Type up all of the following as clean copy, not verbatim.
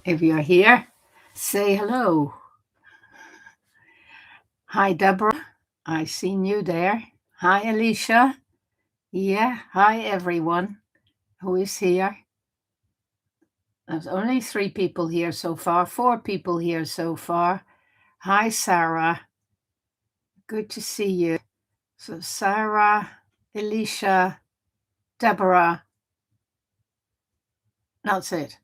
If you're here, say hello. Hi, Deborah. I seen you there. Hi, Alicia. Yeah, hi, everyone who is here. There's only 3 people here so far, 4 people here so far. Hi, Sarah. Good to see you. So, Sarah, Alicia, Deborah. That's it.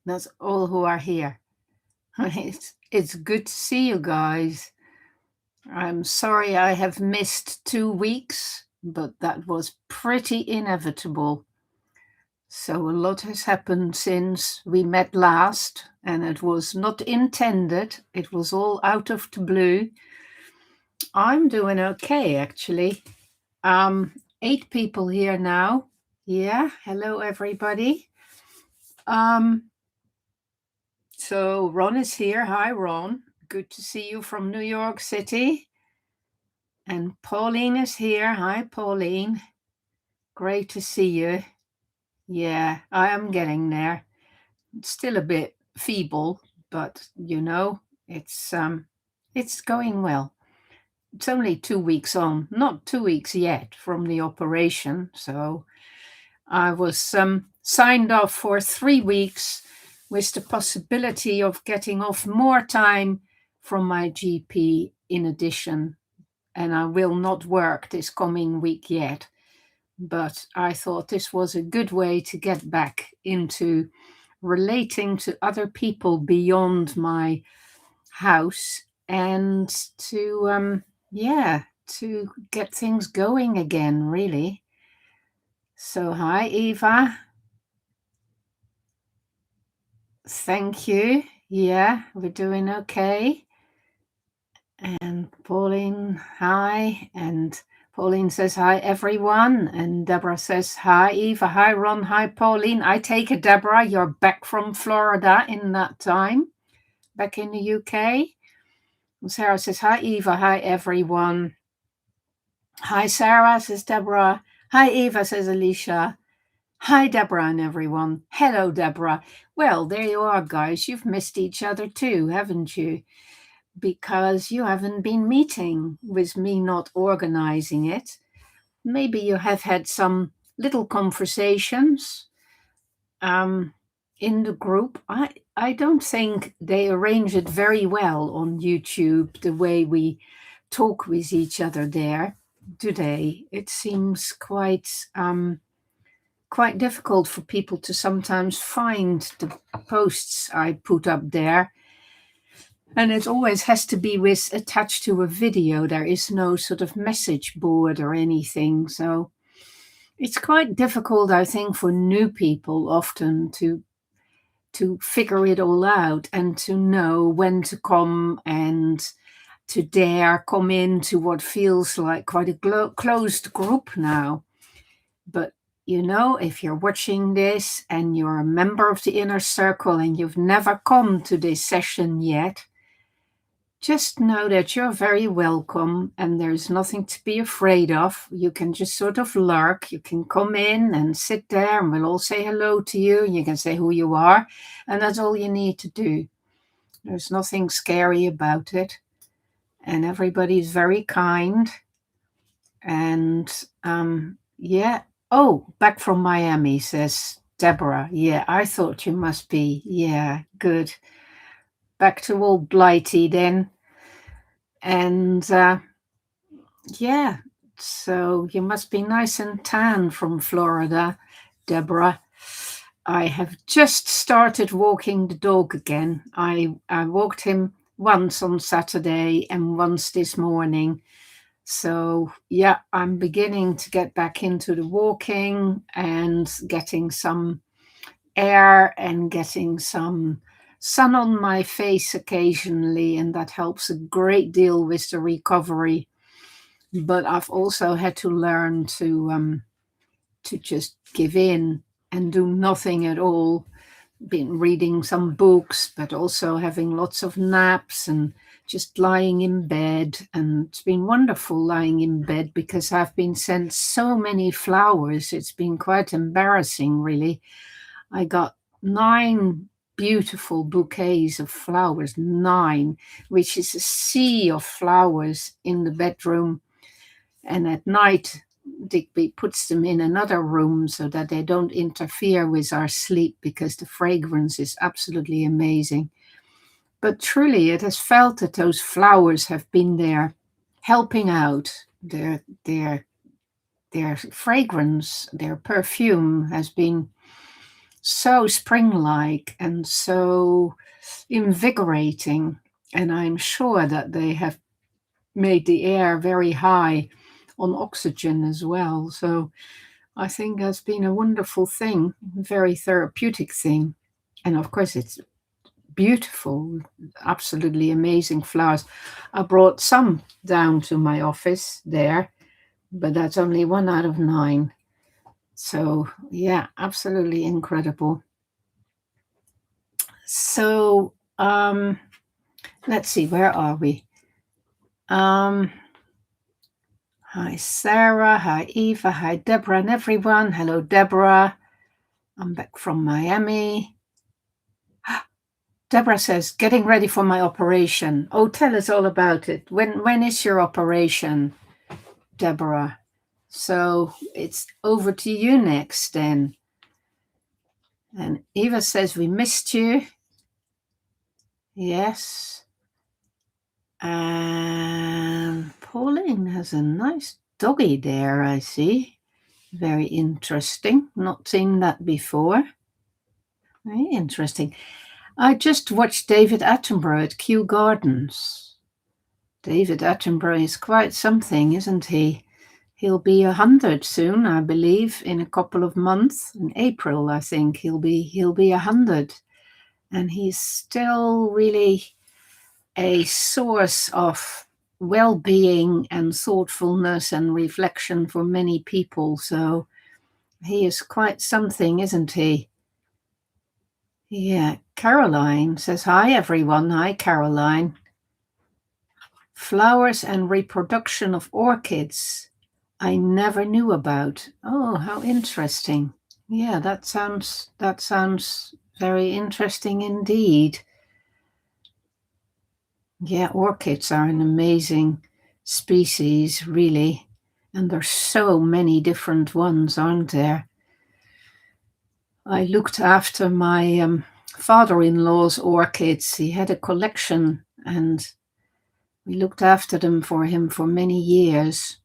That's all who are here. It's good to see you guys. I'm sorry I have missed 2 weeks, but that was pretty inevitable. So a lot has happened since we met last, and it was not intended. It was all out of the blue. I'm doing okay, actually. 8 people here now. Yeah, hello everybody. So Ron is here. Hi, Ron. Good to see you from New York City. And Pauline is here. Hi, Pauline. Great to see you. Yeah, I am getting there. It's still a bit feeble, but it's going well. It's only 2 weeks on, not 2 weeks yet from the operation. So I was signed off for 3 weeks with the possibility of getting off more time from my GP in addition. And I will not work this coming week yet. But I thought this was a good way to get back into relating to other people beyond my house and to to get things going again, really. So hi, Eva. Thank you. Yeah, we're doing okay. And Pauline, hi. And Pauline says hi, everyone. And Deborah says hi, Eva. Hi, Ron. Hi, Pauline. I take it, Deborah, you're back from Florida in that time, back in the UK. And Sarah says hi, Eva. Hi, everyone. Hi, Sarah, says Deborah. Hi, Eva, says Alicia. Hi, Deborah and everyone. Hello, Deborah. Well, there you are, guys. You've missed each other too, haven't you? Because you haven't been meeting with me not organizing it. Maybe you have had some little conversations in the group. I don't think they arrange it very well on YouTube, the way we talk with each other there, do they? It seems quite difficult for people to sometimes find the posts I put up there. And it always has to be attached to a video. There is no sort of message board or anything. So it's quite difficult, I think, for new people often to figure it all out and to know when to come and to dare come into what feels like quite a closed group now. But if you're watching this and you're a member of the inner circle and you've never come to this session yet, just know that you're very welcome and there's nothing to be afraid of. You can just sort of lurk. You can come in and sit there and we'll all say hello to you and you can say who you are. And that's all you need to do. There's nothing scary about it. And everybody's very kind. And yeah. Oh, back from Miami, says Deborah. Yeah, I thought you must be. Yeah, good. Back to old Blighty then. And yeah, so you must be nice and tan from Florida, Deborah. I have just started walking the dog again. I walked him once on Saturday and once this morning. So, yeah, I'm beginning to get back into the walking and getting some air and getting some sun on my face occasionally, and that helps a great deal with the recovery. But I've also had to learn to just give in and do nothing at all. Been reading some books, but also having lots of naps and just lying in bed. And it's been wonderful lying in bed because I've been sent so many flowers. It's been quite embarrassing, really. I got 9 beautiful bouquets of flowers, 9, which is a sea of flowers in the bedroom. And at night, Digby puts them in another room so that they don't interfere with our sleep, because the fragrance is absolutely amazing. But truly, it has felt that those flowers have been there helping out. Their fragrance, their perfume has been so spring-like and so invigorating. And I'm sure that they have made the air very high on oxygen as well. So I think that's been a wonderful thing, very therapeutic thing. And of course, it's beautiful, absolutely amazing flowers. I brought some down to my office there, but that's only 1 out of 9. So yeah, absolutely incredible. So let's see, where are we? Hi Sarah, hi Eva, hi Deborah and everyone. Hello Deborah. I'm back from Miami. Deborah says, getting ready for my operation. Oh, tell us all about it. When is your operation, Deborah? So it's over to you next then. And Eva says, we missed you. Yes. And Pauline has a nice doggy there, I see. Very interesting. Not seen that before. Very interesting. I just watched David Attenborough at Kew Gardens. David Attenborough is quite something, isn't he? He'll be 100 soon, I believe, in a couple of months. In April, I think he'll be 100, and he's still really a source of well-being and thoughtfulness and reflection for many people. So he is quite something, isn't he? Yeah. Caroline says, hi, everyone. Hi, Caroline. Flowers and reproduction of orchids I never knew about. Oh, how interesting. Yeah, that sounds very interesting indeed. Yeah, orchids are an amazing species, really. And there's so many different ones, aren't there? I looked after my father-in-law's orchids. He had a collection, and we looked after them for him for many years.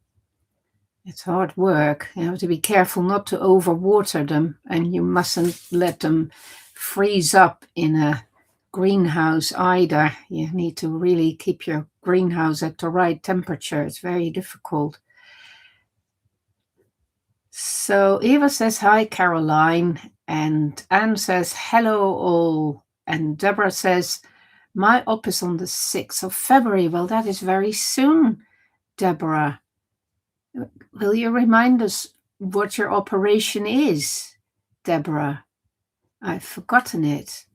It's hard work. You have to be careful not to overwater them, and you mustn't let them freeze up in a greenhouse either. You need to really keep your greenhouse at the right temperature. It's very difficult. So Eva says, hi, Caroline. And Anne says, hello, all. And Deborah says, my op is on the 6th of February. Well, that is very soon, Deborah. Will you remind us what your operation is, Deborah? I've forgotten it.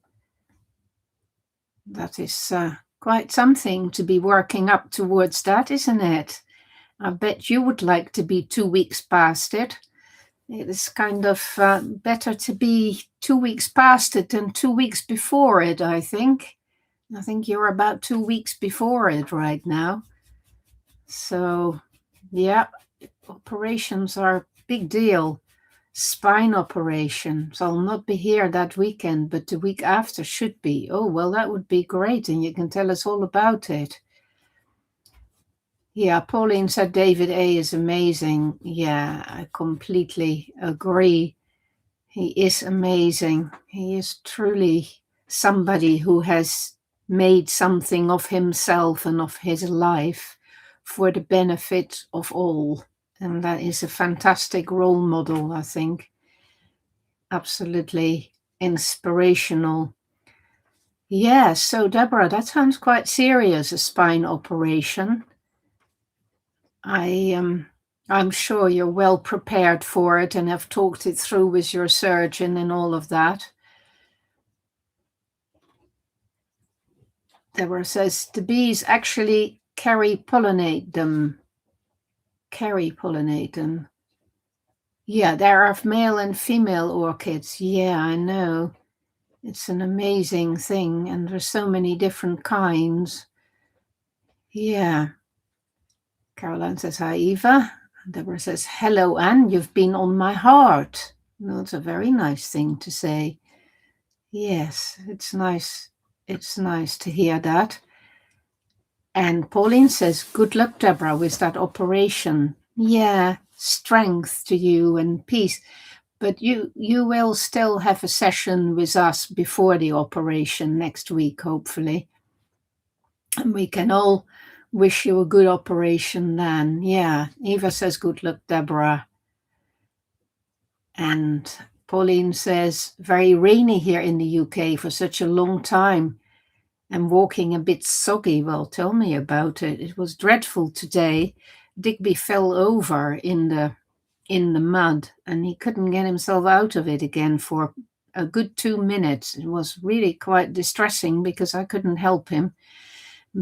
That is quite something to be working up towards that, isn't it? I bet you would like to be 2 weeks past it. It is kind of better to be 2 weeks past it than 2 weeks before it, I think. I think you're about 2 weeks before it right now. So, yeah, operations are a big deal. Spine operation. So I'll not be here that weekend, but the week after should be. Oh, well, that would be great, and you can tell us all about it. Yeah, Pauline said David A is amazing. Yeah, I completely agree. He is amazing. He is truly somebody who has made something of himself and of his life for the benefit of all. And that is a fantastic role model, I think. Absolutely inspirational. Yeah, so Deborah, that sounds quite serious, a spine operation. I'm sure you're well prepared for it and have talked it through with your surgeon and all of that. Deborah says the bees actually carry pollinate them. Yeah, there are male and female orchids. Yeah, I know. It's an amazing thing, and there's so many different kinds. Yeah. Caroline says, hi, Eva. Deborah says, hello, Anne. You've been on my heart. Well, that's a very nice thing to say. Yes, it's nice. It's nice to hear that. And Pauline says, good luck, Deborah, with that operation. Yeah, strength to you and peace. But you will still have a session with us before the operation next week, hopefully. And we can all wish you a good operation then. Yeah, Eva says, good luck, Deborah. And Pauline says, very rainy here in the UK for such a long time. And walking a bit soggy. Well, tell me about it. It was dreadful today. Digby fell over in the mud, and he couldn't get himself out of it again for a good 2 minutes. It was really quite distressing because I couldn't help him,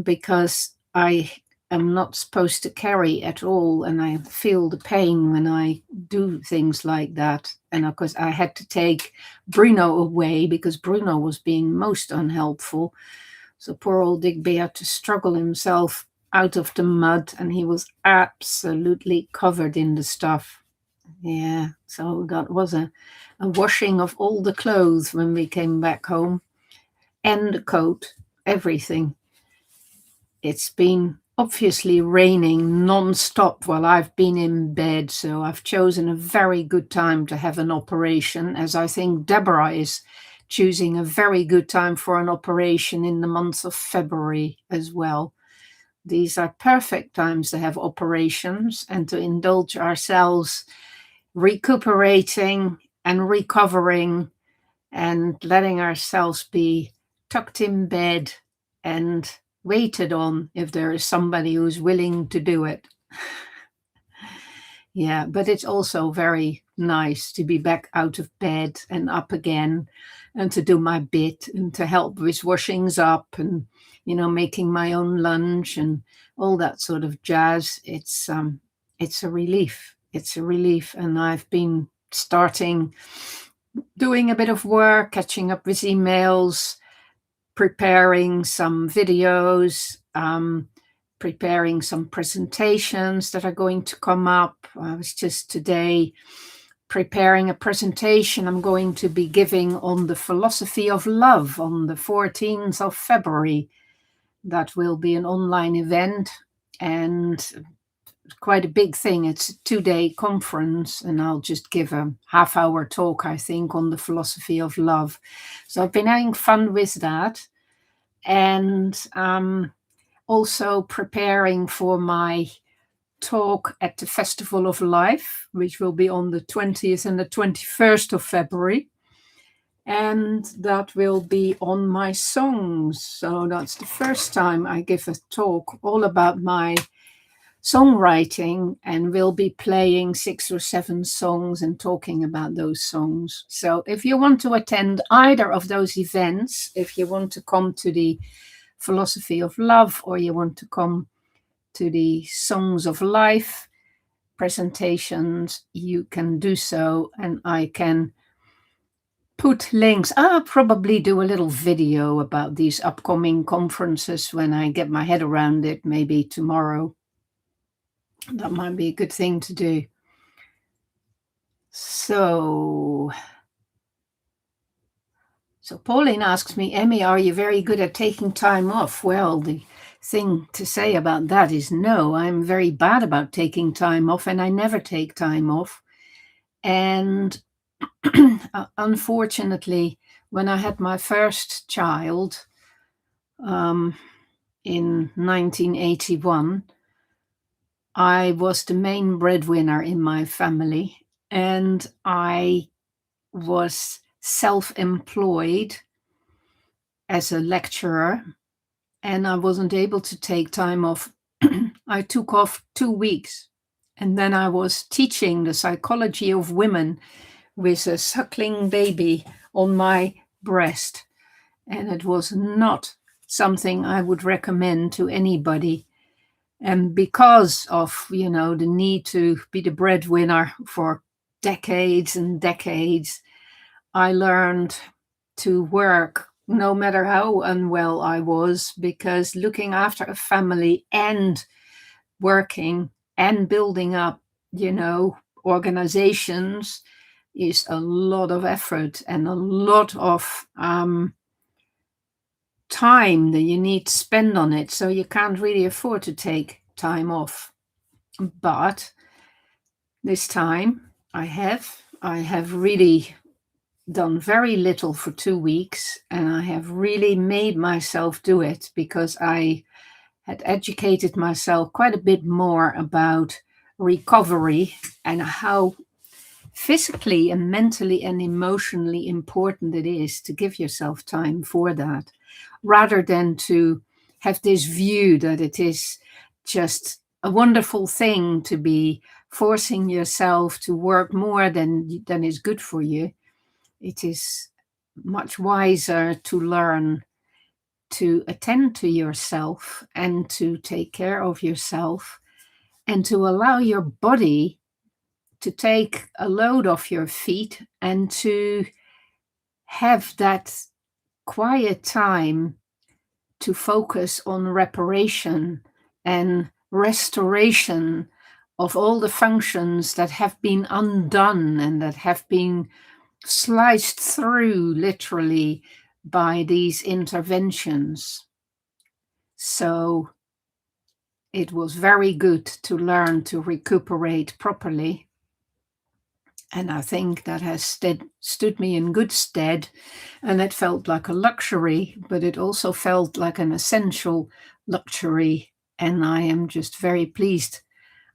because I am not supposed to carry at all, and I feel the pain when I do things like that. And of course I had to take Bruno away because Bruno was being most unhelpful. So poor old Digby had to struggle himself out of the mud, and he was absolutely covered in the stuff. Yeah, so that was a washing of all the clothes when we came back home, and the coat, everything. It's been obviously raining non-stop while I've been in bed, so I've chosen a very good time to have an operation, as I think Deborah is choosing a very good time for an operation in the month of February as well. These are perfect times to have operations and to indulge ourselves, recuperating and recovering and letting ourselves be tucked in bed and waited on if there is somebody who's willing to do it. Yeah, but it's also very nice to be back out of bed and up again, and to do my bit and to help with washings up and, making my own lunch and all that sort of jazz. It's a relief. It's a relief. And I've been starting doing a bit of work, catching up with emails, preparing some videos, preparing some presentations that are going to come up. I was just today preparing a presentation I'm going to be giving on the philosophy of love on the 14th of February. That will be an online event, and quite a big thing. It's a 2-day conference, and I'll just give a half-hour talk, I think, on the philosophy of love. So I've been having fun with that, and also preparing for my talk at the Festival of Life, which will be on the 20th and the 21st of February. And that will be on my songs. So that's the first time I give a talk all about my songwriting, and we'll be playing 6 or 7 songs and talking about those songs. So if you want to attend either of those events, if you want to come to the philosophy of love, or you want to come to the songs of life presentations, you can do so, and I can put links. I'll probably do a little video about these upcoming conferences when I get my head around it, maybe tomorrow. That might be a good thing to do. So Pauline asks me, Emmy, are you very good at taking time off? Well, the thing to say about that is no, I'm very bad about taking time off, and I never take time off. And unfortunately, when I had my first child in 1981, I was the main breadwinner in my family, and I was self-employed as a lecturer, and I wasn't able to take time off. I took off 2 weeks, and then I was teaching the psychology of women with a suckling baby on my breast, and it was not something I would recommend to anybody. And because of, the need to be the breadwinner for decades and decades, I learned to work, no matter how unwell I was, because looking after a family and working and building up, organizations is a lot of effort and a lot of time that you need to spend on it. So you can't really afford to take time off. But this time I have really done very little for 2 weeks, and I have really made myself do it because I had educated myself quite a bit more about recovery and how physically and mentally and emotionally important it is to give yourself time for that, rather than to have this view that it is just a wonderful thing to be forcing yourself to work more than is good for you. It is much wiser to learn to attend to yourself and to take care of yourself and to allow your body to take a load off your feet and to have that quiet time to focus on reparation and restoration of all the functions that have been undone and that have been sliced through literally by these interventions. So it was very good to learn to recuperate properly. And I think that has stood me in good stead. And it felt like a luxury, but it also felt like an essential luxury. And I am just very pleased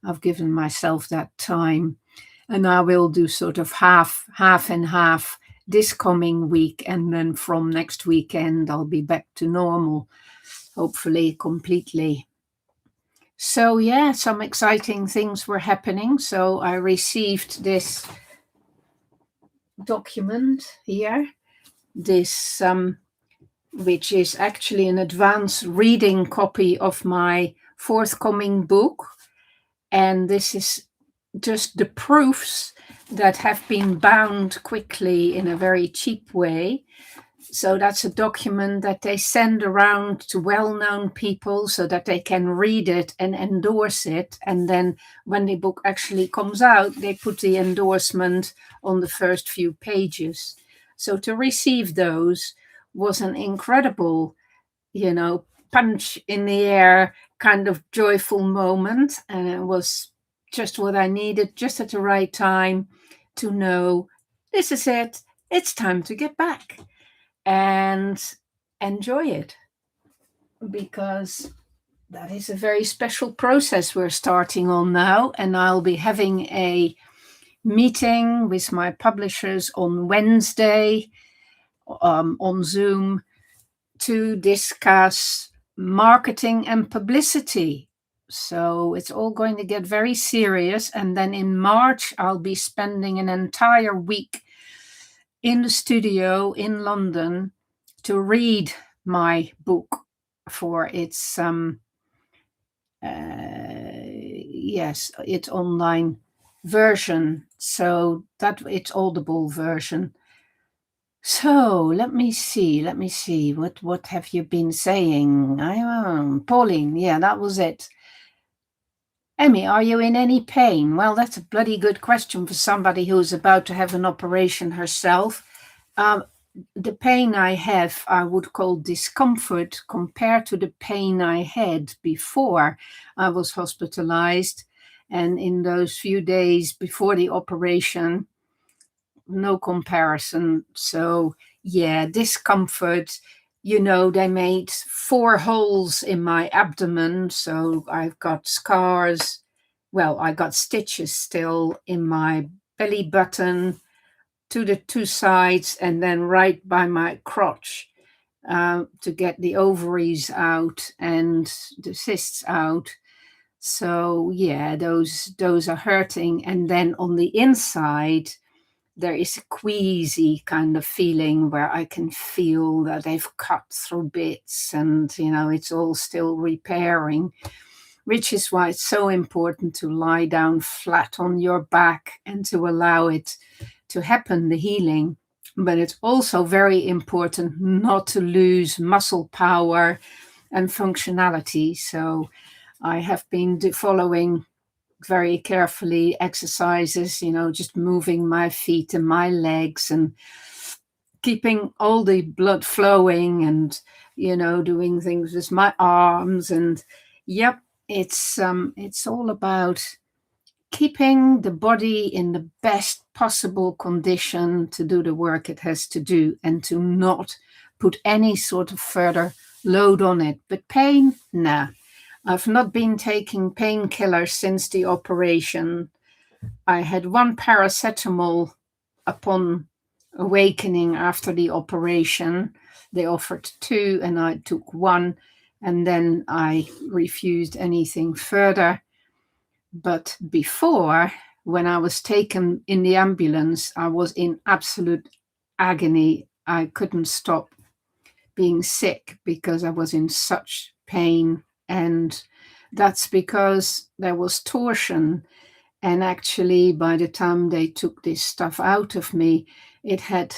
I've given myself that time. And I will do sort of half and half this coming week. And then from next weekend, I'll be back to normal, hopefully completely. So, yeah, some exciting things were happening. So I received this document here, this which is actually an advanced reading copy of my forthcoming book. And this is just the proofs that have been bound quickly in a very cheap way. So that's a document that they send around to well-known people so that they can read it and endorse it. And then when the book actually comes out, they put the endorsement on the first few pages. So to receive those was an incredible, punch in the air kind of joyful moment. And it was just what I needed, just at the right time, to know this is it. It's time to get back and enjoy it, because that is a very special process we're starting on now. And I'll be having a meeting with my publishers on Wednesday on Zoom to discuss marketing and publicity. So it's all going to get very serious. And then in March, I'll be spending an entire week in the studio in London to read my book for its its online version, so that it's Audible version. So let me see. What have you been saying? Pauline, yeah, that was it. Emmy, are you in any pain? Well, that's a bloody good question for somebody who's about to have an operation herself. The pain I have, I would call discomfort compared to the pain I had before I was hospitalized. And in those few days before the operation, no comparison. So, yeah, discomfort. They made 4 holes in my abdomen. So I've got scars. Well, I got stitches still in my belly button, to the 2 sides, and then right by my crotch, to get the ovaries out and the cysts out. So yeah, those are hurting. And then on the inside, there is a queasy kind of feeling where I can feel that they've cut through bits, and it's all still repairing, which is why it's so important to lie down flat on your back and to allow it to happen, the healing. But it's also very important not to lose muscle power and functionality. So I have been following very carefully exercises, just moving my feet and my legs and keeping all the blood flowing and, doing things with my arms. And yep, it's all about keeping the body in the best possible condition to do the work it has to do and to not put any sort of further load on it. But pain, nah. I've not been taking painkillers since the operation. I had one paracetamol upon awakening after the operation. They offered two, and I took one, and then I refused anything further. But before, when I was taken in the ambulance, I was in absolute agony. I couldn't stop being sick because I was in such pain. And that's because there was torsion. And actually, by the time they took this stuff out of me, it had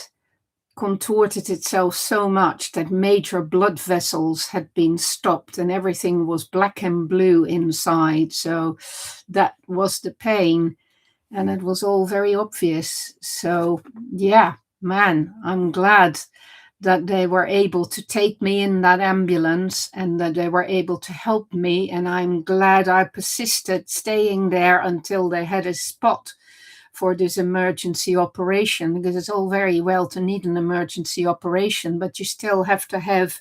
contorted itself so much that major blood vessels had been stopped and everything was black and blue inside. So that was the pain, and it was all very obvious. So, yeah, man, I'm glad that they were able to take me in that ambulance and that they were able to help me. And I'm glad I persisted staying there until they had a spot for this emergency operation, because it's all very well to need an emergency operation, but you still have to have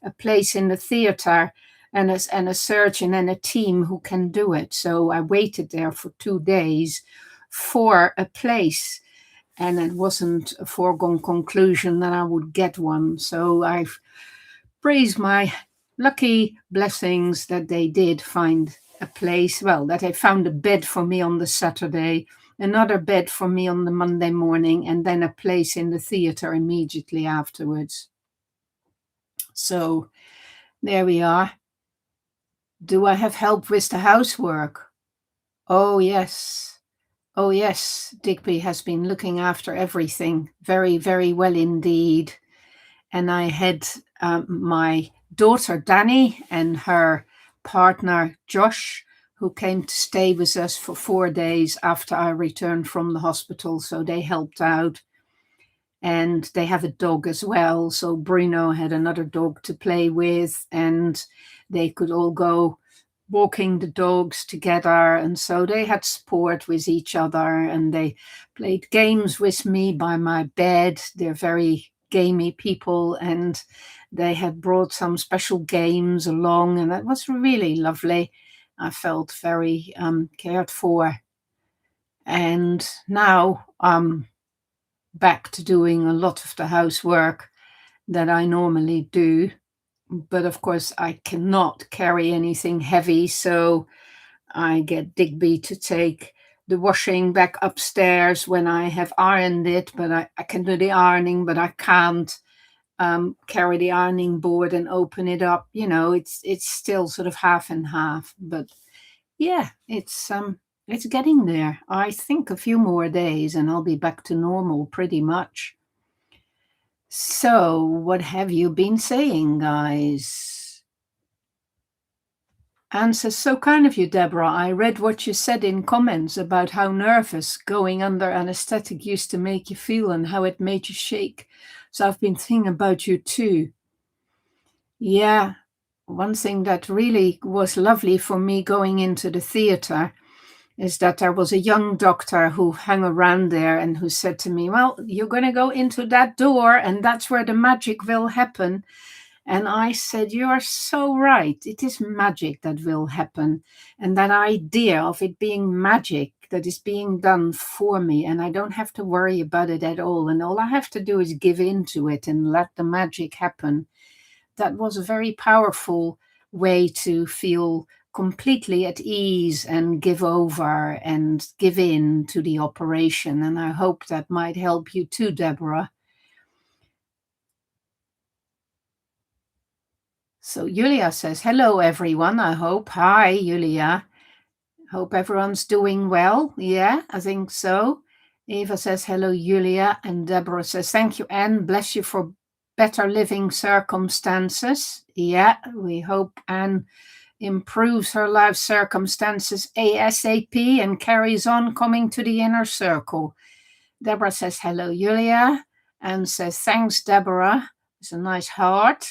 a place in the theater and a surgeon and a team who can do it. So I waited there for 2 days for a place, and it wasn't a foregone conclusion that I would get one. So I've praised my lucky blessings that they did find a place. Well, that they found a bed for me on the Saturday, another bed for me on the Monday morning, and then a place in the theater immediately afterwards. So there we are. Do I have help with the housework? Oh, yes. Oh, yes. Digby has been looking after everything very, very well indeed. And I had my daughter Danny and her partner Josh, who came to stay with us for 4 days after I returned from the hospital. So they helped out. And they have a dog as well. So Bruno had another dog to play with, and they could all go walking the dogs together. And so they had sport with each other, and they played games with me by my bed. They're very gamey people, and they had brought some special games along, and that was really lovely. I felt very cared for. And now back to doing a lot of the housework that I normally do. But of course, I cannot carry anything heavy, so I get Digby to take the washing back upstairs when I have ironed it. But I can do the ironing, but I can't carry the ironing board and open it up. It's still sort of half and half. But yeah, it's getting there. I think a few more days and I'll be back to normal pretty much. So, what have you been saying, guys? Anne says, so kind of you, Deborah. I read what you said in comments about how nervous going under anesthetic used to make you feel and how it made you shake. So I've been thinking about you too. Yeah, one thing that really was lovely for me going into the theater is that there was a young doctor who hung around there and who said to me, well, you're going to go into that door and that's where the magic will happen. And I said, you are so right. It is magic that will happen. And that idea of it being magic that is being done for me, and I don't have to worry about it at all. And all I have to do is give in to it and let the magic happen. That was a very powerful way to feel completely at ease and give over and give in to the operation. And I hope that might help you too, Deborah. So Yulia says, hello, everyone, I hope. Hi, Yulia. Hope everyone's doing well. Yeah, I think so. Eva says, hello, Julia. And Deborah says, thank you, Anne. Bless you for better living circumstances. Yeah, we hope Anne improves her life circumstances ASAP and carries on coming to the inner circle. Deborah says, hello, Julia. And says, thanks, Deborah. It's a nice heart.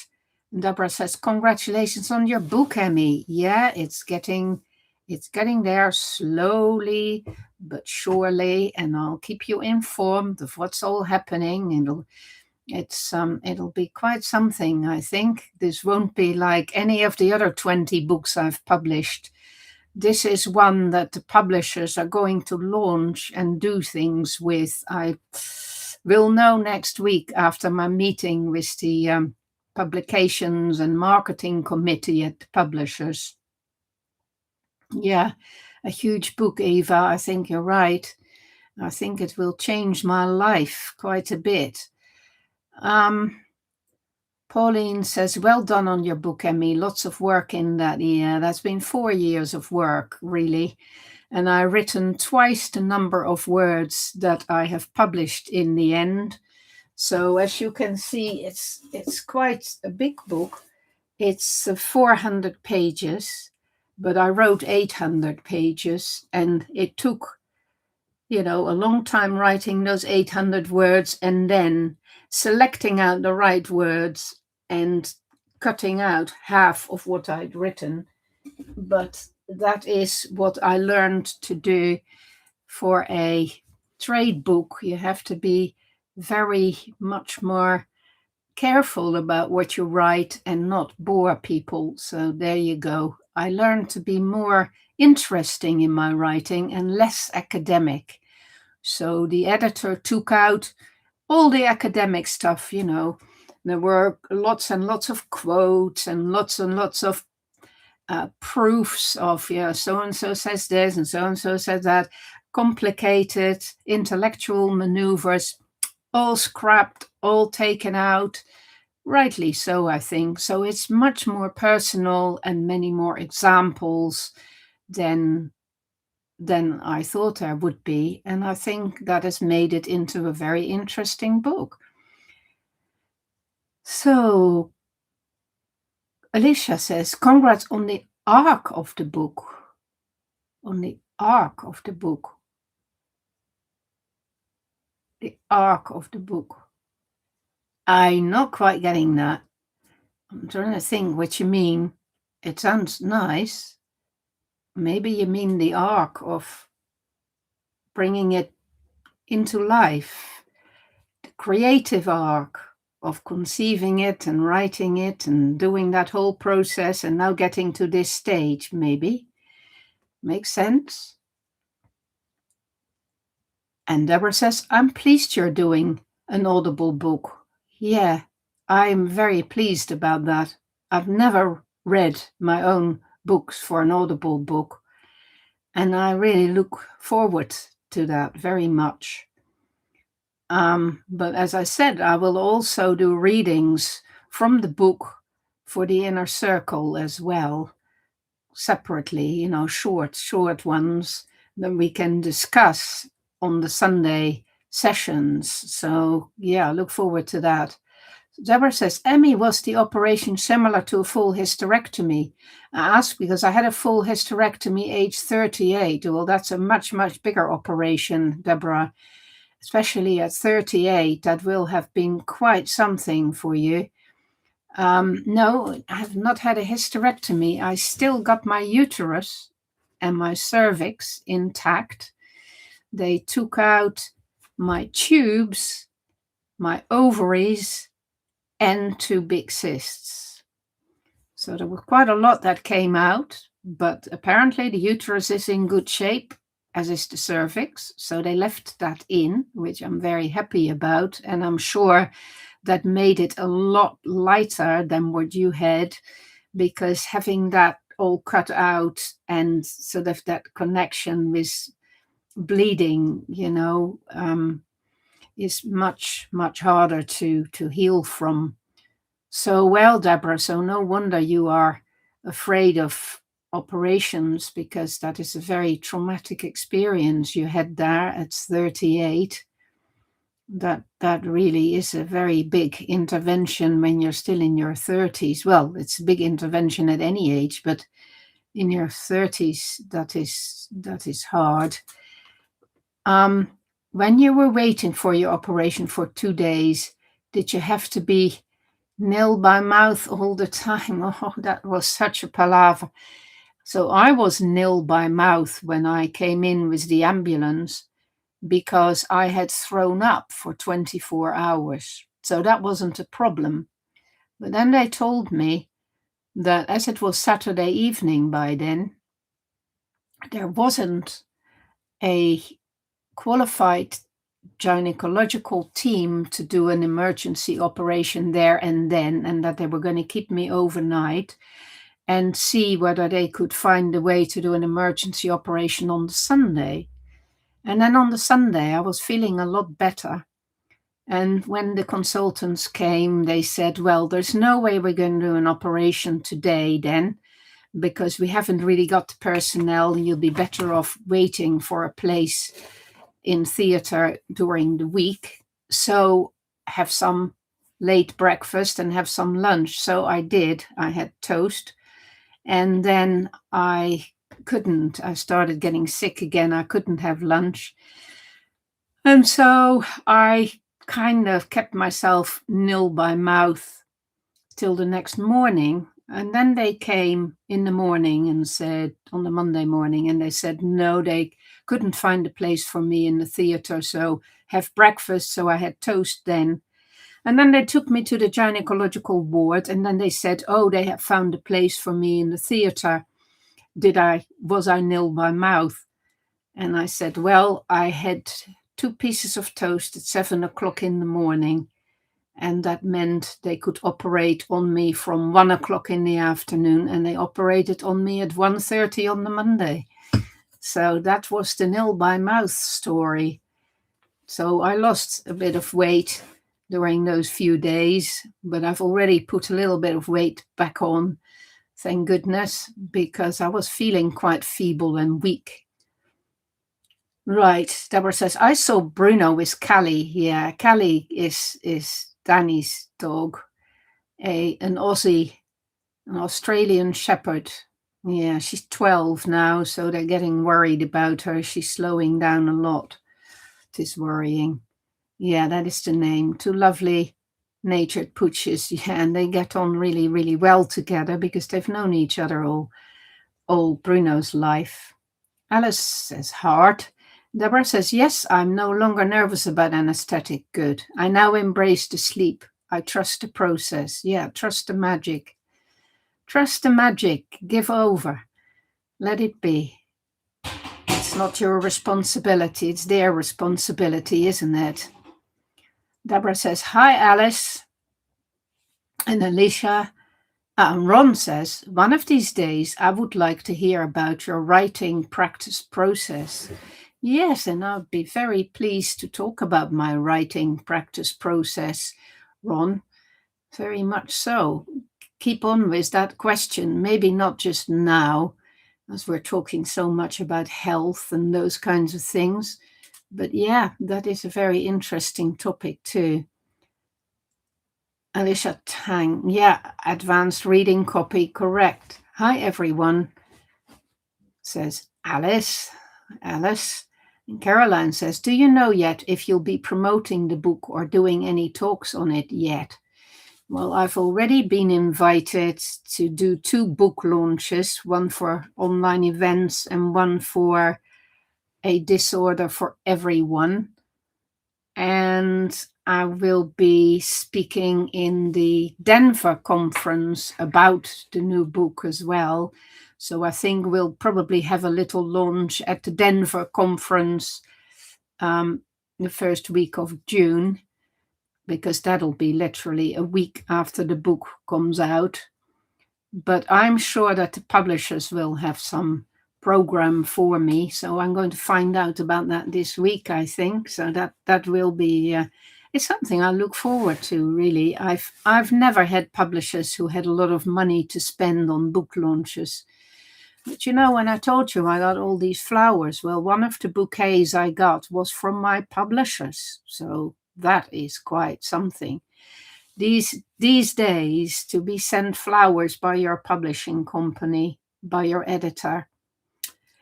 And Deborah says, congratulations on your book, Emmy. Yeah, it's getting there slowly but surely, and I'll keep you informed of what's all happening. It'll be quite something, I think. This won't be like any of the other 20 books I've published. This is one that the publishers are going to launch and do things with. I will know next week after my meeting with the publications and marketing committee at the publishers. Yeah, a huge book, Eva. I think you're right. I think it will change my life quite a bit. Pauline says, well done on your book, Emmy. Lots of work in that. Yeah, that's been 4 years of work, really. And I've written twice the number of words that I have published in the end. So as you can see, it's quite a big book. It's 400 pages, but I wrote 800 pages, and it took, a long time writing those 800 words and then selecting out the right words and cutting out half of what I'd written. But that is what I learned to do for a trade book. You have to be very much more careful about what you write and not bore people. So there you go. I learned to be more interesting in my writing and less academic. So the editor took out all the academic stuff, There were lots and lots of quotes and lots of proofs of, so-and-so says this and so-and-so says that. Complicated intellectual maneuvers, all scrapped, all taken out. Rightly so, I think. So it's much more personal and many more examples than I thought there would be. And I think that has made it into a very interesting book. So Alicia says, congrats on the arc of the book. On the arc of the book. The arc of the book. I'm not quite getting that. I'm trying to think what you mean. It sounds nice. Maybe you mean the arc of bringing it into life. The creative arc of conceiving it and writing it and doing that whole process and now getting to this stage, maybe. Makes sense? And Deborah says, I'm pleased you're doing an Audible book. Yeah, I'm very pleased about that. I've never read my own books for an Audible book, and I really look forward to that very much. But as I said, I will also do readings from the book for the inner circle as well, separately, short ones that we can discuss on the Sunday sessions. So yeah, I look forward to that. Deborah says, Emmy, was the operation similar to a full hysterectomy? I asked because I had a full hysterectomy age 38. Well, that's a much, much bigger operation, Deborah. Especially at 38, that will have been quite something for you. No, I have not had a hysterectomy. I still got my uterus and my cervix intact. They took out my tubes, my ovaries, and 2 big cysts. So there was quite a lot that came out, but apparently the uterus is in good shape, as is the cervix. So they left that in, which I'm very happy about. And I'm sure that made it a lot lighter than what you had, because having that all cut out and sort of that connection with bleeding, is much, much harder to heal from. So, well, Deborah, so no wonder you are afraid of operations, because that is a very traumatic experience you had there at 38. That really is a very big intervention when you're still in your 30s. Well, it's a big intervention at any age, but in your 30s, that is hard. When you were waiting for your operation for 2 days, did you have to be nil by mouth all the time? Oh, that was such a palaver. So I was nil by mouth when I came in with the ambulance because I had thrown up for 24 hours. So that wasn't a problem. But then they told me that as it was Saturday evening by then, there wasn't a qualified gynecological team to do an emergency operation there and then, and that they were going to keep me overnight and see whether they could find a way to do an emergency operation on the Sunday. And then on the Sunday, I was feeling a lot better. And when the consultants came, they said, well, there's no way we're going to do an operation today then, because we haven't really got the personnel. You'll be better off waiting for a place in theatre during the week. So have some late breakfast and have some lunch. So I did. I had toast. And then I started getting sick again. I couldn't have lunch. And so I kind of kept myself nil by mouth till the next morning. And then they came in the morning and said, on the Monday morning, and they said, no, they couldn't find a place for me in the theatre. So have breakfast. So I had toast then. And then they took me to the gynecological ward, and then they said, oh, they have found a place for me in the theatre. Was I nil by mouth? And I said, well, I had 2 pieces of toast at 7 o'clock in the morning. And that meant they could operate on me from 1 o'clock in the afternoon, and they operated on me at 1:30 on the Monday. So that was the nil by mouth story. So I lost a bit of weight during those few days, but I've already put a little bit of weight back on, thank goodness, because I was feeling quite feeble and weak. Right, Deborah says, I saw Bruno with Callie. Yeah, Callie is Danny's dog, an Australian Shepherd. Yeah, she's 12 now, so they're getting worried about her. She's slowing down a lot. It is worrying. Yeah, that is the name. 2 lovely natured pooches. Yeah, and they get on really, really well together because they've known each other all Bruno's life. Alice says, heart. Deborah says, yes, I'm no longer nervous about anesthetic. Good. I now embrace the sleep. I trust the process. Yeah, trust the magic. Trust the magic. Give over. Let it be. It's not your responsibility. It's their responsibility, isn't it? Deborah says, hi, Alice. And Alicia, Ron says, one of these days I would like to hear about your writing practice process. Yes, and I'd be very pleased to talk about my writing practice process, Ron. Very much so. Keep on with that question. Maybe not just now, as we're talking so much about health and those kinds of things. But yeah, that is a very interesting topic too. Alicia Tang. Yeah, advanced reading copy, correct. Hi, everyone, says Alice. And Caroline says, do you know yet if you'll be promoting the book or doing any talks on it yet? Well, I've already been invited to do 2 book launches, one for online events and one for A Disorder for Everyone. And I will be speaking in the Denver conference about the new book as well. So I think we'll probably have a little launch at the Denver conference the first week of June, because that'll be literally a week after the book comes out. But I'm sure that the publishers will have some program for me, so I'm going to find out about that this week, I think. So that will be it's something I look forward to, really. I've never had publishers who had a lot of money to spend on book launches. But you know, when I told you I got all these flowers, well, one of the bouquets I got was from my publishers. So that is quite something. These days, to be sent flowers by your publishing company, by your editor,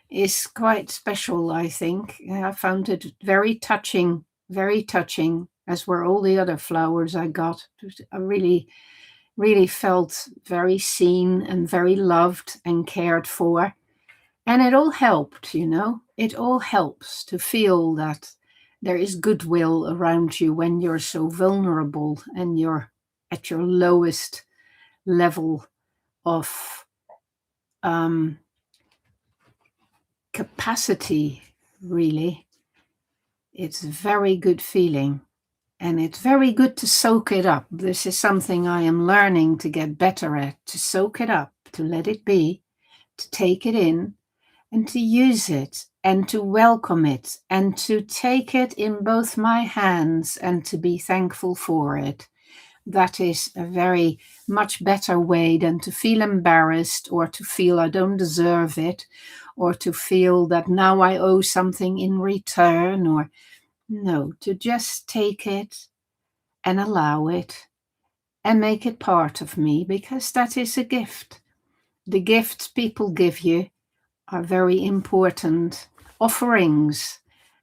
is quite special, I think. I found it very touching, as were all the other flowers I got. I really felt very seen and very loved and cared for. And it all helped, you know. It all helps to feel that there is goodwill around you when you're so vulnerable and you're at your lowest level of um, capacity, really. It's a very good feeling. And it's very good to soak it up. This is something I am learning to get better at, to soak it up, to let it be, to take it in, and to use it, and to welcome it, and to take it in both my hands, and to be thankful for it. That is a very much better way than to feel embarrassed, or to feel I don't deserve it, or to feel that now I owe something in return, or no, to just take it and allow it and make it part of me, because that is a gift. The gifts people give you are very important offerings.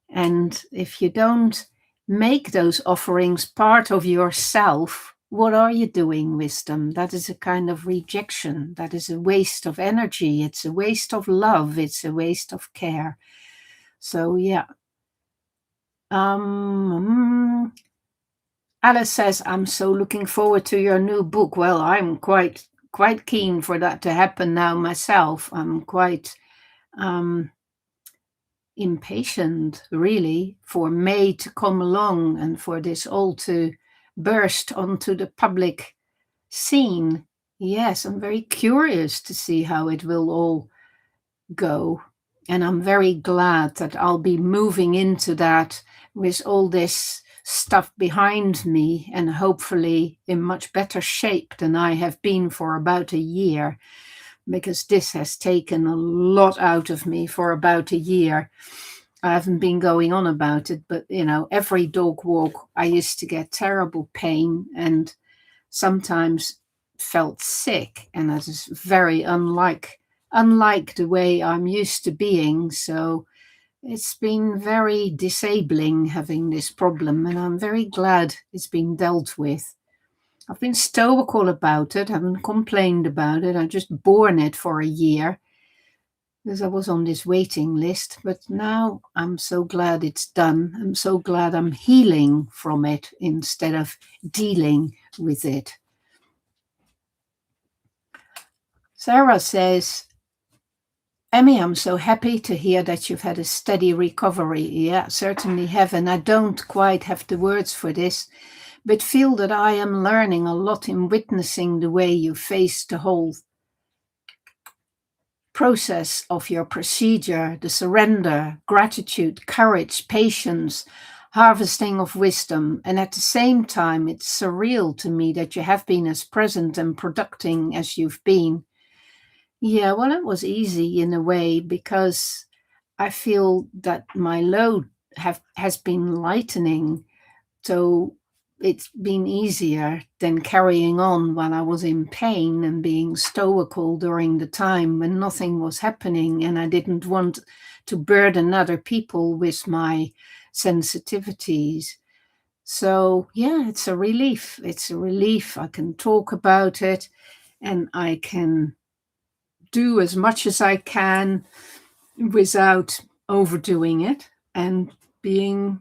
And if you don't make those offerings part of yourself, what are you doing with them? That is a kind of rejection. That is a waste of energy. It's a waste of love. It's a waste of care. So, yeah. Alice says, I'm so looking forward to your new book. Well, I'm quite keen for that to happen now myself. I'm quite impatient, really, for May to come along and for this all to burst onto the public scene. Yes, I'm very curious to see how it will all go. And I'm very glad that I'll be moving into that with all this stuff behind me, and hopefully in much better shape than I have been for about a year, because this has taken a lot out of me for about a year. I haven't been going on about it, but you know, every dog walk I used to get terrible pain and sometimes felt sick, and that is very unlike the way I'm used to being. So it's been very disabling having this problem, and I'm very glad it's been dealt with. I've been stoical about it, haven't complained about it. I just borne it for a year because I was on this waiting list. But now I'm so glad it's done. I'm so glad I'm healing from it instead of dealing with it. Sarah says, Emmy, I'm so happy to hear that you've had a steady recovery. Yeah, certainly have. And I don't quite have the words for this, but feel that I am learning a lot in witnessing the way you face the whole process of your procedure, the surrender, gratitude, courage, patience, harvesting of wisdom. And at the same time, it's surreal to me that you have been as present and productive as you've been. Yeah, well, it was easy in a way because I feel that my load has been lightening. So it's been easier than carrying on when I was in pain and being stoical during the time when nothing was happening, and I didn't want to burden other people with my sensitivities. So yeah, it's a relief. It's a relief. I can talk about it and I can do as much as I can without overdoing it, and being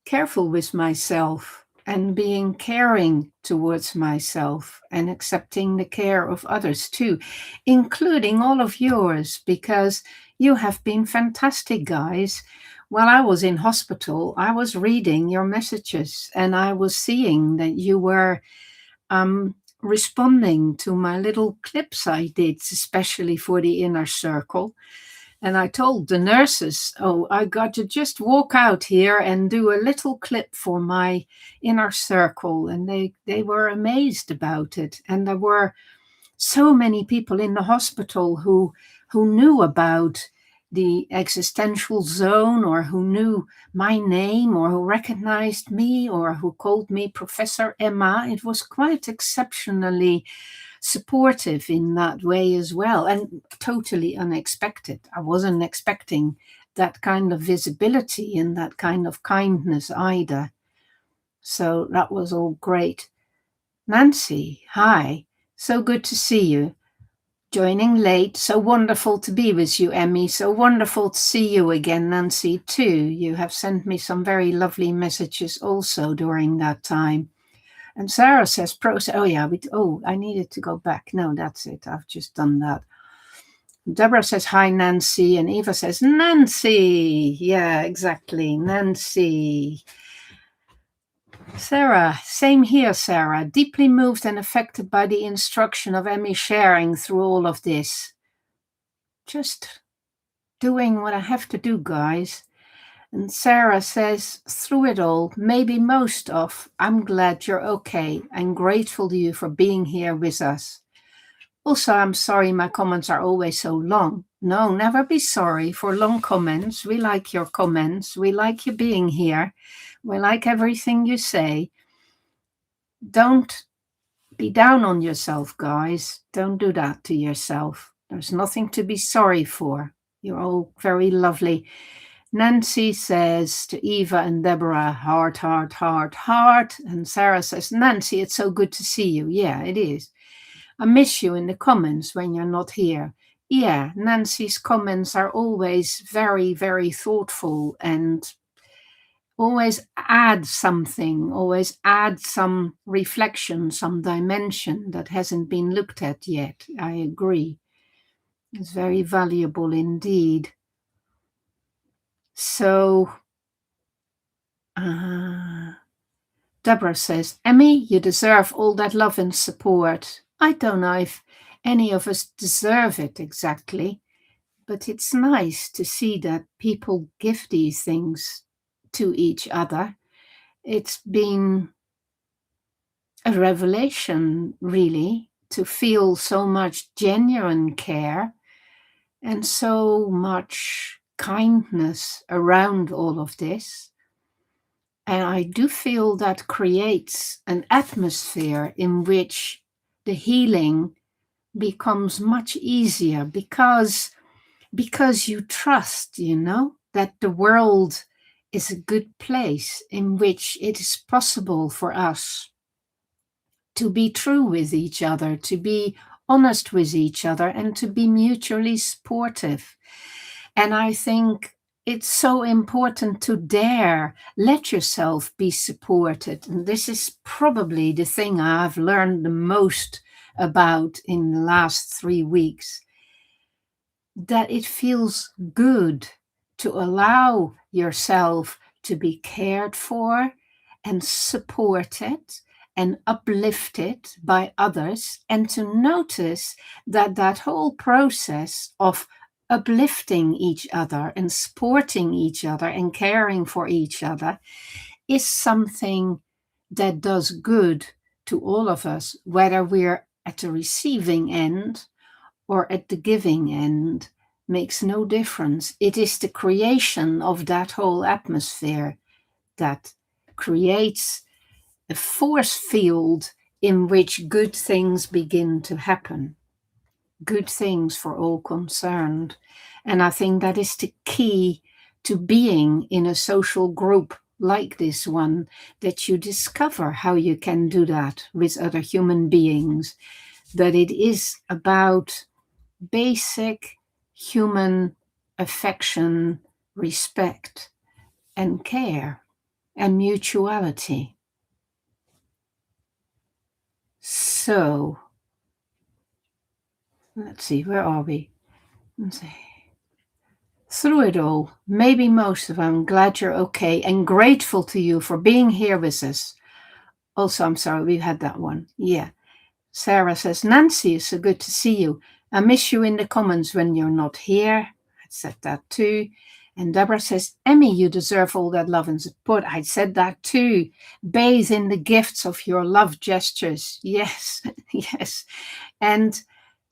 careful with myself and being caring towards myself and accepting the care of others too, including all of yours, because you have been fantastic, guys. While I was in hospital, I was reading your messages and I was seeing that you were responding to my little clips I did, especially for the inner circle. And I told the nurses, oh, I got to just walk out here and do a little clip for my inner circle. And they were amazed about it. And there were so many people in the hospital who who knew about the existential zone, or who knew my name, or who recognized me, or who called me Professor Emma. It was quite exceptionally supportive in that way as well, and totally unexpected. I wasn't expecting that kind of visibility and that kind of kindness either. So that was all great. Nancy, hi. So good to see you. Joining late. So wonderful to be with you, Emmy. So wonderful to see you again, Nancy, too. You have sent me some very lovely messages also during that time. And Sarah says, oh yeah, I needed to go back. No, that's it. I've just done that. Deborah says, hi, Nancy. And Eva says, Nancy. Yeah, exactly. Nancy. Sarah, same here, Sarah. Deeply moved and affected by the instruction of Emmy sharing through all of this. Just doing what I have to do, guys. And Sarah says, through it all, maybe most of, I'm glad you're okay and grateful to you for being here with us. Also, I'm sorry my comments are always so long. No, never be sorry for long comments. We like your comments. We like you being here. We like everything you say. Don't be down on yourself, guys. Don't do that to yourself. There's nothing to be sorry for. You're all very lovely. Nancy says to Eva and Deborah, heart, heart, heart, heart. And Sarah says, Nancy, it's so good to see you. Yeah, it is. I miss you in the comments when you're not here. Yeah, Nancy's comments are always very, very thoughtful and always add something, always add some reflection, some dimension that hasn't been looked at yet. I agree. It's very valuable indeed. So, Deborah says, Emmy, you deserve all that love and support. I don't know if any of us deserve it exactly, but it's nice to see that people give these things to each other. It's been a revelation, really, to feel so much genuine care and so much kindness around all of this. And I do feel that creates an atmosphere in which the healing becomes much easier because you trust, that the world is a good place in which it is possible for us to be true with each other, to be honest with each other, and to be mutually supportive. And I think it's so important to dare let yourself be supported. And this is probably the thing I've learned the most about in the last 3 weeks, that it feels good to allow yourself to be cared for and supported and uplifted by others, and to notice that that whole process of uplifting each other and supporting each other and caring for each other is something that does good to all of us, whether we're at the receiving end or at the giving end. Makes no difference. It is the creation of that whole atmosphere that creates a force field in which good things begin to happen. Good things for all concerned. And I think that is the key to being in a social group like this one, that you discover how you can do that with other human beings, that it is about basic human affection, respect, and care, and mutuality. So, let's see, where are we? Let's see. Through it all, maybe most of them, I'm glad you're okay and grateful to you for being here with us. Also, I'm sorry, we had that one. Yeah. Sarah says, Nancy, it's so good to see you. I miss you in the comments when you're not here. I said that too. And Deborah says, Emmy, you deserve all that love and support. I said that too. Bathe in the gifts of your love gestures. Yes, yes. And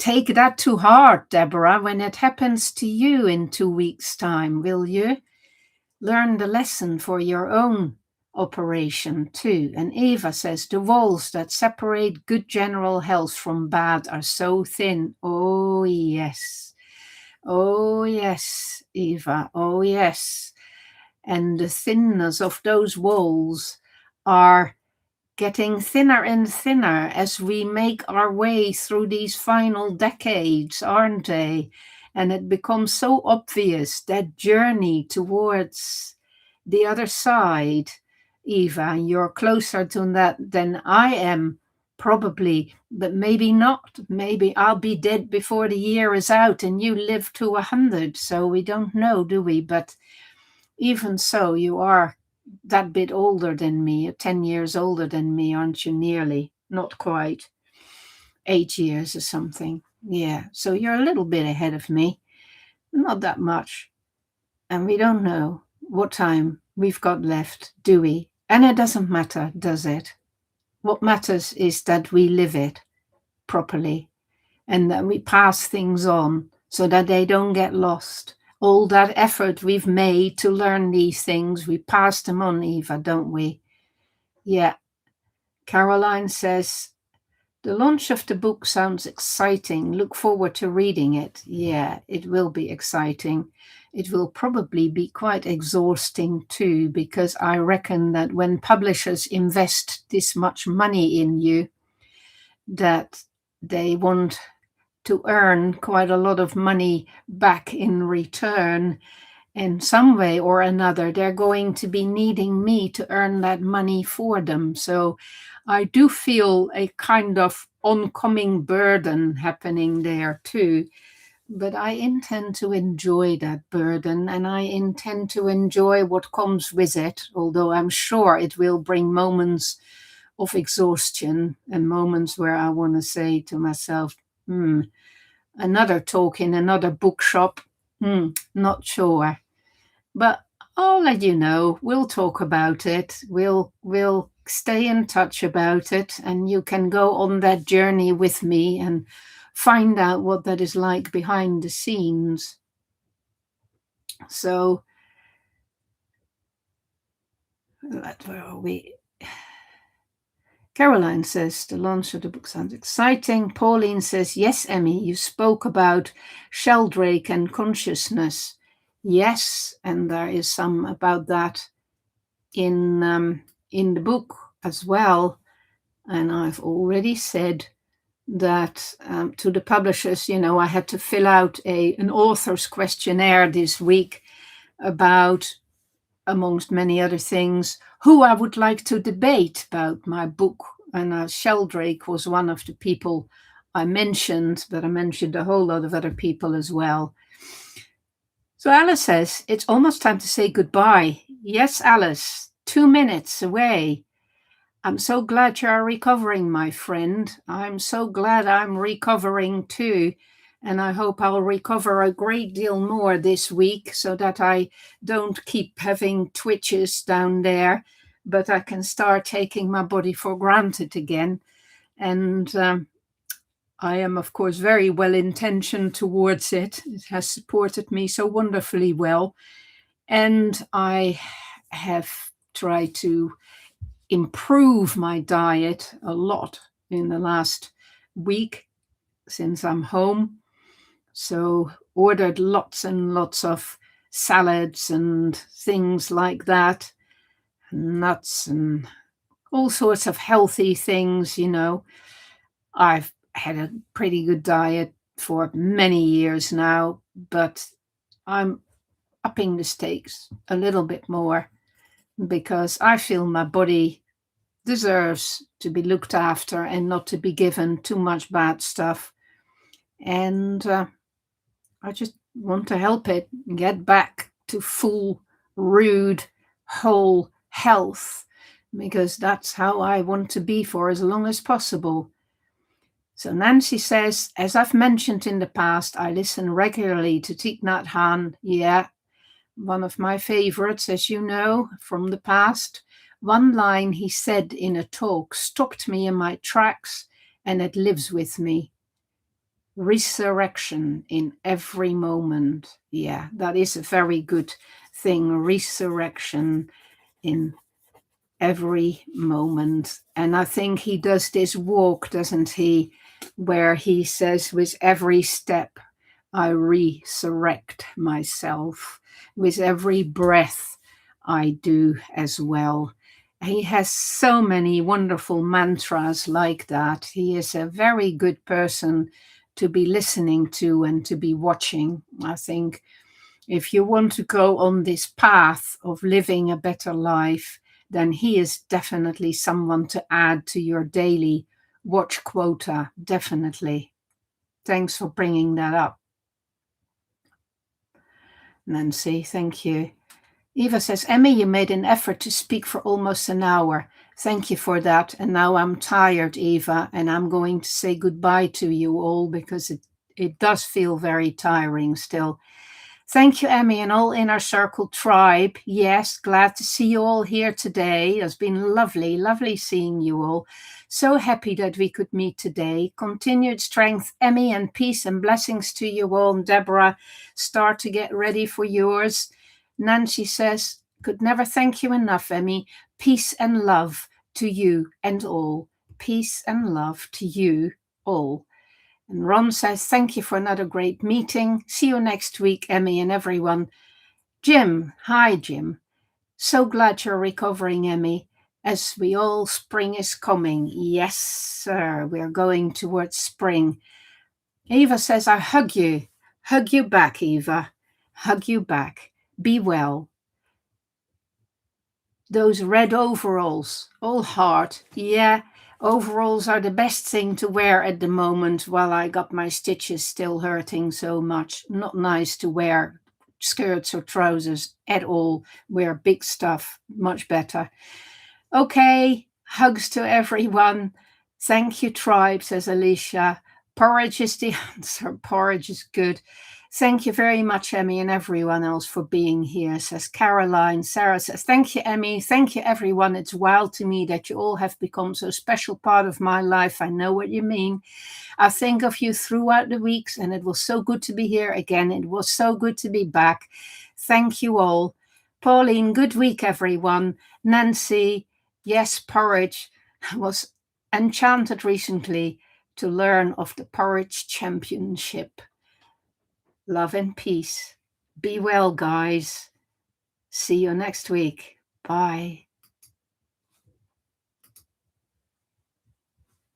take that to heart, Deborah, when it happens to you in 2 weeks' time, will you? Learn the lesson for your own operation too. And Eva says, the walls that separate good general health from bad are so thin. Oh, yes. Oh, yes, Eva. Oh, yes. And the thinness of those walls are getting thinner and thinner as we make our way through these final decades, aren't they? And it becomes so obvious, that journey towards the other side. Eva, you're closer to that than I am, probably, but maybe not. Maybe I'll be dead before the year is out and you live to 100. So we don't know, do we? But even so, you are that bit older than me, 10 years older than me, aren't you? Nearly, not quite, 8 years or something. Yeah, so you're a little bit ahead of me, not that much. And we don't know what time we've got left, do we? And it doesn't matter, does it? What matters is that we live it properly and that we pass things on so that they don't get lost. All that effort we've made to learn these things, we pass them on, Eva, don't we? Yeah. Caroline says, the launch of the book sounds exciting. Look forward to reading it. Yeah, it will be exciting. It will probably be quite exhausting too, because I reckon that when publishers invest this much money in you, that they want to earn quite a lot of money back in return. In some way or another, they're going to be needing me to earn that money for them. So I do feel a kind of oncoming burden happening there too. But I intend to enjoy that burden, and I intend to enjoy what comes with it, although I'm sure it will bring moments of exhaustion and moments where I want to say to myself, another talk in another bookshop, not sure. But I'll let you know. We'll talk about it. We'll stay in touch about it, and you can go on that journey with me and find out what that is like behind the scenes. So, where are we? Caroline says the launch of the book sounds exciting. Pauline says, yes, Emmy, you spoke about Sheldrake and consciousness. Yes, and there is some about that in the book as well. And I've already said that to the publishers, I had to fill out an author's questionnaire this week about, amongst many other things, who I would like to debate about my book. And Sheldrake was one of the people I mentioned, but I mentioned a whole lot of other people as well. So Alice says, it's almost time to say goodbye. Yes, Alice, 2 minutes away. I'm so glad you're recovering, my friend. I'm so glad I'm recovering too. And I hope I'll recover a great deal more this week so that I don't keep having twitches down there, but I can start taking my body for granted again. And I am, of course, very well intentioned towards it. It has supported me so wonderfully well. And I have tried to improve my diet a lot in the last week since I'm home. So ordered lots and lots of salads and things like that, nuts and all sorts of healthy things. I've had a pretty good diet for many years now, but I'm upping the stakes a little bit more because I feel my body deserves to be looked after and not to be given too much bad stuff. And I just want to help it get back to full, rude, whole health, because that's how I want to be for as long as possible. So Nancy says, as I've mentioned in the past, I listen regularly to Thich Nhat Hanh. Yeah, one of my favorites, as you know, from the past. One line he said in a talk stopped me in my tracks, and it lives with me. Resurrection in every moment. Yeah, that is a very good thing. Resurrection in every moment. And I think he does this walk, doesn't he? Where he says, with every step, I resurrect myself. With every breath, I do as well. He has so many wonderful mantras like that. He is a very good person to be listening to and to be watching. I think if you want to go on this path of living a better life, then he is definitely someone to add to your daily watch quota. Definitely. Thanks for bringing that up, Nancy. Thank you. Eva says, Emmy, you made an effort to speak for almost an hour. Thank you for that. And now I'm tired, Eva, and I'm going to say goodbye to you all because it does feel very tiring still. Thank you, Emmy, and all Inner Circle tribe. Yes, glad to see you all here today. It's been lovely, lovely seeing you all. So happy that we could meet today. Continued strength, Emmy, and peace and blessings to you all. And Deborah, start to get ready for yours. Nancy says, could never thank you enough, Emmy. Peace and love to you and all. Peace and love to you all. And Ron says, thank you for another great meeting. See you next week, Emmy and everyone. Jim, hi, Jim. So glad you're recovering, Emmy. As we all, spring is coming. Yes, sir, we're going towards spring. Eva says, I hug you. Hug you back, Eva. Hug you back. Be well. Those red overalls, all hard. Yeah, overalls are the best thing to wear at the moment while I got my stitches still hurting so much. Not nice to wear skirts or trousers at all. Wear big stuff, much better. Okay, hugs to everyone. Thank you, tribe, says Alicia. Porridge is the answer. Porridge is good. Thank you very much, Emmy, and everyone else for being here, says Caroline. Sarah says, thank you, Emmy. Thank you, everyone. It's wild to me that you all have become so special part of my life. I know what you mean. I think of you throughout the weeks, and it was so good to be here again. It was so good to be back. Thank you all. Pauline, good week, everyone. Nancy, yes, porridge. I was enchanted recently to learn of the porridge championship. Love and peace. Be well, guys. See you next week. Bye.